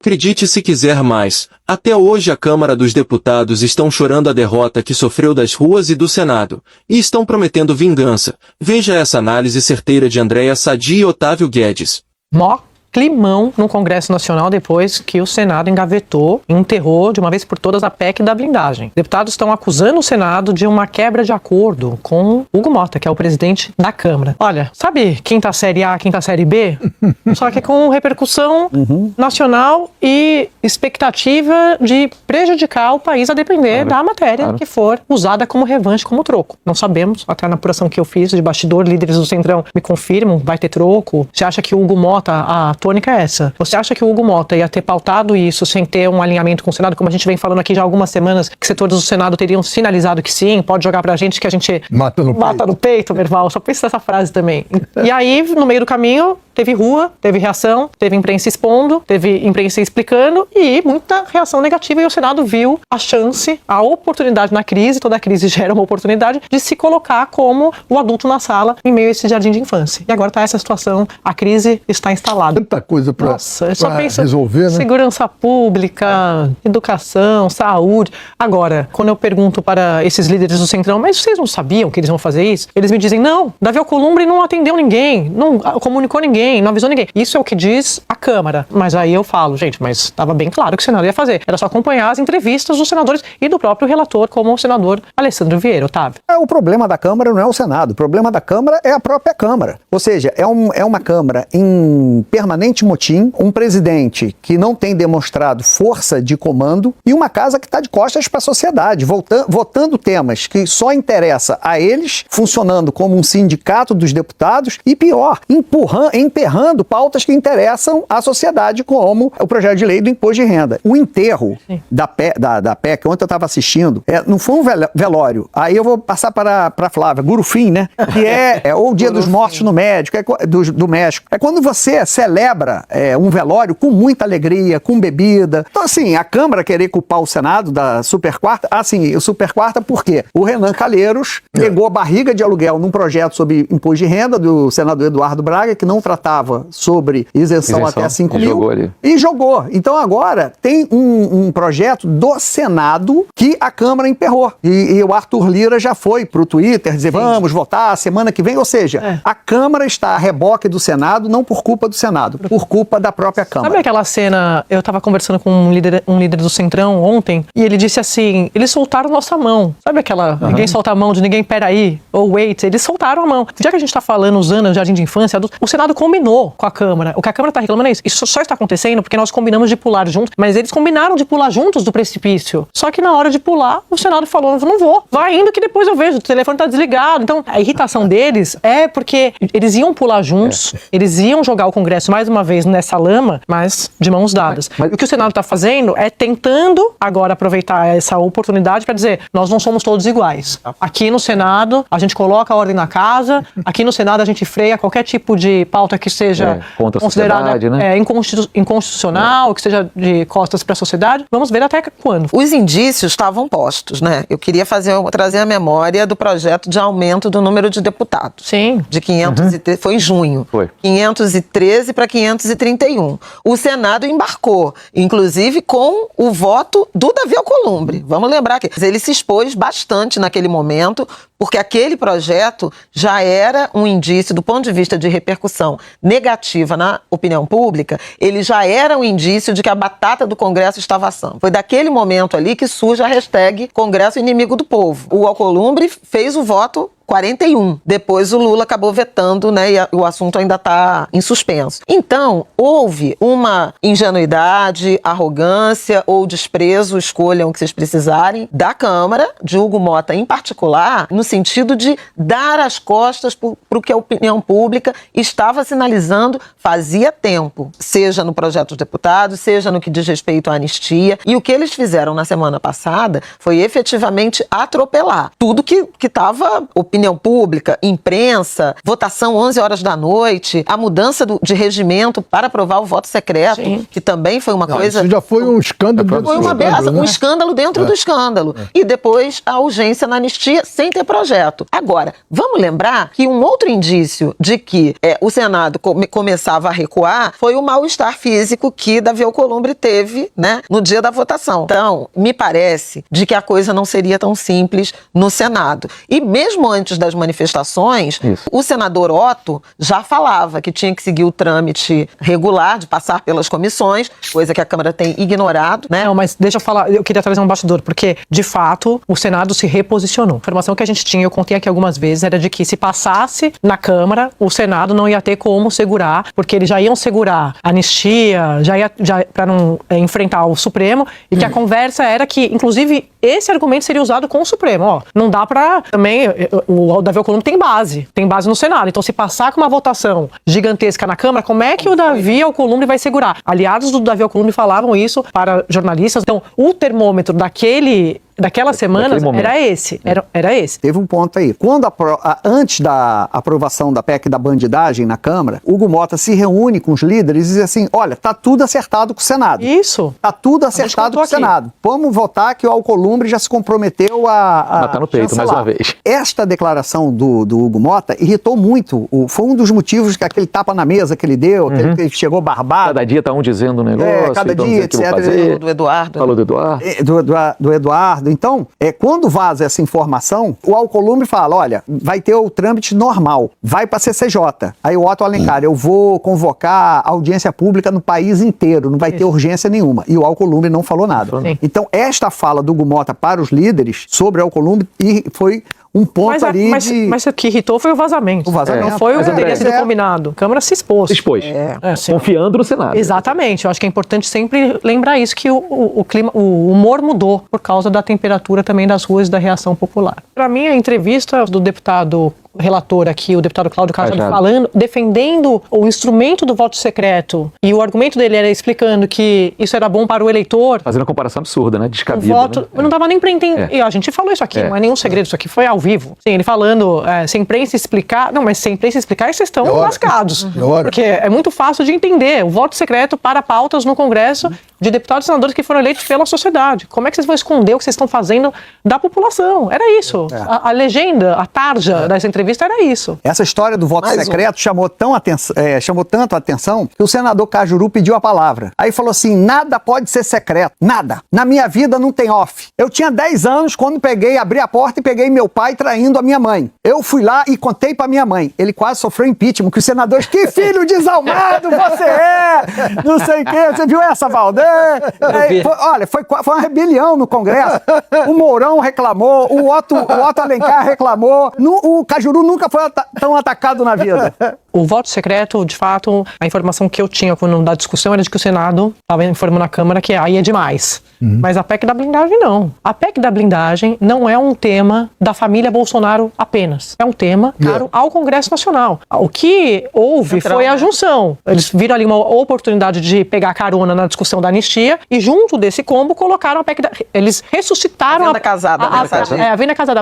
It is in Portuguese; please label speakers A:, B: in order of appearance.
A: Acredite se quiser mais, até hoje a Câmara dos Deputados estão chorando a derrota que sofreu das ruas e do Senado, e estão prometendo vingança. Veja essa análise certeira de Andréa Sadi e Otávio Guedes.
B: Mó climão no Congresso Nacional depois que o Senado engavetou e enterrou de uma vez por todas a PEC da blindagem. Deputados estão acusando o Senado de uma quebra de acordo com Hugo Motta, que é o presidente da Câmara. Olha, sabe quinta série A, quinta série B? Só que com repercussão nacional e expectativa de prejudicar o país a depender da matéria que for usada como revanche, como troco. Não sabemos, até na apuração que eu fiz de bastidor, líderes do Centrão me confirmam, vai ter troco. Você acha que o Hugo Motta, a tônica é essa? Você acha que o Hugo Motta ia ter pautado isso sem ter um alinhamento com o Senado, como a gente vem falando aqui já há algumas semanas, que setores do Senado teriam sinalizado que sim, pode jogar pra gente que a gente mata no peito, Merval, só pensa nessa frase também. E aí, no meio do caminho, teve rua, teve reação, teve imprensa expondo, teve imprensa explicando e muita reação negativa, e o Senado viu a chance, a oportunidade na crise, toda crise gera uma oportunidade de se colocar como o adulto na sala em meio a esse jardim de infância. E agora tá essa situação, a crise está instalada.
C: Tanta coisa para resolver, né?
B: Segurança pública, educação, saúde. Agora, quando eu pergunto para esses líderes do Centrão, mas vocês não sabiam que eles vão fazer isso? Eles me dizem, não, Davi Alcolumbre não atendeu ninguém, não comunicou ninguém, não avisou ninguém. Isso é o que diz a Câmara. Mas aí eu falo, gente, mas estava bem claro que o Senado ia fazer. Era só acompanhar as entrevistas dos senadores e do próprio relator, como o senador Alessandro Vieira, Otávio.
D: O problema da Câmara não é o Senado, o problema da Câmara é a própria Câmara. Ou seja, é uma Câmara em permanente motim, um presidente que não tem demonstrado força de comando e uma casa que está de costas para a sociedade, votando temas que só interessa a eles, funcionando como um sindicato dos deputados e, pior, emperrando pautas que interessam à sociedade, como o projeto de lei do imposto de renda. O enterro da PEC, ontem eu estava assistindo, não foi um velório. Aí eu vou passar para a Flávia, Gurufim, né? Que é o Dia dos Mortos no México, do México. É quando você celebra um velório com muita alegria, com bebida. Então, assim, a Câmara querer culpar o Senado da Super Quarta, o Super Quarta por quê? O Renan Calheiros pegou a barriga de aluguel num projeto sobre imposto de renda do senador Eduardo Braga, que não tratava sobre isenção até 5 mil, e jogou. Então agora tem um projeto do Senado que a Câmara emperrou. E o Arthur Lira já foi pro Twitter dizer, vamos votar semana que vem. Ou seja, a Câmara está a reboque do Senado, não por culpa do Senado, por culpa da própria Câmara.
B: Sabe aquela cena, eu estava conversando com um líder do Centrão ontem, e ele disse assim, eles soltaram nossa mão. Sabe aquela, ninguém solta a mão de ninguém, peraí, ou wait, eles soltaram a mão. Já que a gente está falando, usando o jardim de infância, o Senado combinou com a Câmara. O que a Câmara está reclamando é isso. Isso só está acontecendo porque nós combinamos de pular juntos, mas eles combinaram de pular juntos do precipício. Só que na hora de pular, o Senado falou, não vou, vai indo que depois eu vejo, o telefone está desligado. Então, a irritação deles é porque eles iam pular juntos, eles iam jogar o Congresso mais uma vez nessa lama, mas de mãos dadas. Mas o que o Senado está fazendo é tentando agora aproveitar essa oportunidade para dizer, nós não somos todos iguais. Aqui no Senado, a gente coloca a ordem na casa, aqui no Senado a gente freia qualquer tipo de pauta que seja considerada inconstitucional, que seja de costas para a sociedade. Vamos ver até quando.
E: Os indícios estavam postos, né? Eu queria trazer a memória do projeto de aumento do número de deputados.
B: Sim.
E: De 513, foi em junho. Foi. 513 para 531. O Senado embarcou, inclusive com o voto do Davi Alcolumbre. Vamos lembrar que ele se expôs bastante naquele momento, porque aquele projeto já era um indício, do ponto de vista de repercussão negativa na opinião pública, ele já era um indício de que a batata do Congresso estava assando. Foi daquele momento ali que surge a hashtag Congresso Inimigo do Povo. O Alcolumbre fez o voto 41. Depois o Lula acabou vetando, né, e o assunto ainda está em suspenso. Então, houve uma ingenuidade, arrogância ou desprezo, escolham o que vocês precisarem, da Câmara, de Hugo Motta em particular, no sentido de dar as costas para o que a opinião pública estava sinalizando fazia tempo, seja no projeto dos deputados, seja no que diz respeito à anistia. E o que eles fizeram na semana passada foi efetivamente atropelar tudo que estava opinião opinião pública, imprensa, votação 11 horas da noite, a mudança de regimento para aprovar o voto secreto,
B: Sim.
E: que também foi uma coisa...
C: Isso já foi um escândalo.
E: Foi um escândalo dentro do escândalo. E depois a urgência na anistia sem ter projeto. Agora, vamos lembrar que um outro indício de que o Senado começava a recuar foi o mal-estar físico que Davi Alcolumbre teve, né, no dia da votação. Então, me parece de que a coisa não seria tão simples no Senado. E mesmo antes das manifestações, o senador Otto já falava que tinha que seguir o trâmite regular de passar pelas comissões, coisa que a Câmara tem ignorado, né?
B: Não, mas deixa eu falar, eu queria trazer um bastidor, porque, de fato, o Senado se reposicionou. A informação que a gente tinha, eu contei aqui algumas vezes, era de que se passasse na Câmara, o Senado não ia ter como segurar, porque eles já iam segurar a anistia, para não enfrentar o Supremo, e que a conversa era que, inclusive, esse argumento seria usado com o Supremo. Ó, não dá pra também... O Davi Alcolumbre tem base no Senado. Então, se passar com uma votação gigantesca na Câmara, como é que o Davi Alcolumbre vai segurar? Aliados do Davi Alcolumbre falavam isso para jornalistas. Então, o termômetro daquela semana era esse. Era esse.
D: Teve um ponto aí. Quando antes da aprovação da PEC da bandidagem na Câmara, Hugo Mota se reúne com os líderes e diz assim, olha, tá tudo acertado com o Senado.
B: Isso.
D: Tá tudo acertado com o Senado. Vamos votar que o Alcolumbre já se comprometeu a
F: matar no peito mais uma vez.
D: Esta declaração do Hugo Mota irritou muito. Foi um dos motivos que aquele tapa na mesa que ele deu, aquele que chegou barbado.
F: Cada dia tá um dizendo um negócio,
D: cada dia, etc.
E: Falou do Eduardo.
F: Falou do Eduardo.
D: Do Eduardo. Então, quando vaza essa informação, o Alcolumbre fala, olha, vai ter o trâmite normal, vai para a CCJ. Aí o Otto Alencar, eu vou convocar audiência pública no país inteiro, não vai ter urgência nenhuma. E o Alcolumbre não falou nada.
B: Sim.
D: Então, esta fala do Hugo Mota para os líderes sobre o Alcolumbre foi um ponto
B: mas o que irritou foi o vazamento. Não foi o que teria sido combinado. A Câmara se expôs.
F: Se expôs. Confiando no Senado.
B: Exatamente. Eu acho que é importante sempre lembrar isso, que o humor mudou por causa da temperatura também das ruas e da reação popular. Para mim, a entrevista do deputado relator aqui, o deputado Cláudio Cajado, defendendo o instrumento do voto secreto, e o argumento dele era explicando que isso era bom para o eleitor.
F: Fazendo uma comparação absurda, né? Descabida.
B: O voto, não dava nem para entender. E a gente falou isso aqui, não é nenhum segredo, isso aqui foi ao vivo. Sim, ele falando, sem imprensa explicar, não, mas sem imprensa explicar, vocês estão lascados. Porque é muito fácil de entender. O voto secreto para pautas no Congresso de deputados e senadores que foram eleitos pela sociedade. Como é que vocês vão esconder o que vocês estão fazendo da população? Era isso. A legenda, a tarja dessa entrevista era isso.
D: Essa história do voto secreto chamou tanto a atenção que o senador Cajuru pediu a palavra. Aí falou assim, nada pode ser secreto, nada. Na minha vida não tem off. Eu tinha 10 anos quando abri a porta e peguei meu pai traindo a minha mãe. Eu fui lá e contei pra minha mãe. Ele quase sofreu impeachment, que os senadores, que filho desalmado você é! Não sei o quê, você viu essa, Valder? Foi uma rebelião no Congresso. O Mourão reclamou, o Otto Alencar reclamou, o Cajuru nunca foi tão atacado na vida.
B: O voto secreto, de fato, a informação que eu tinha quando da discussão era de que o Senado estava informando na Câmara que aí é demais. Mas a PEC da blindagem não. A PEC da blindagem não é um tema da família Bolsonaro apenas. É um tema caro ao Congresso Nacional. O que houve foi a junção. Eles viram ali uma oportunidade de pegar carona na discussão da anistia e junto desse combo colocaram a PEC da... Eles ressuscitaram
E: a venda casada.
B: A venda casada.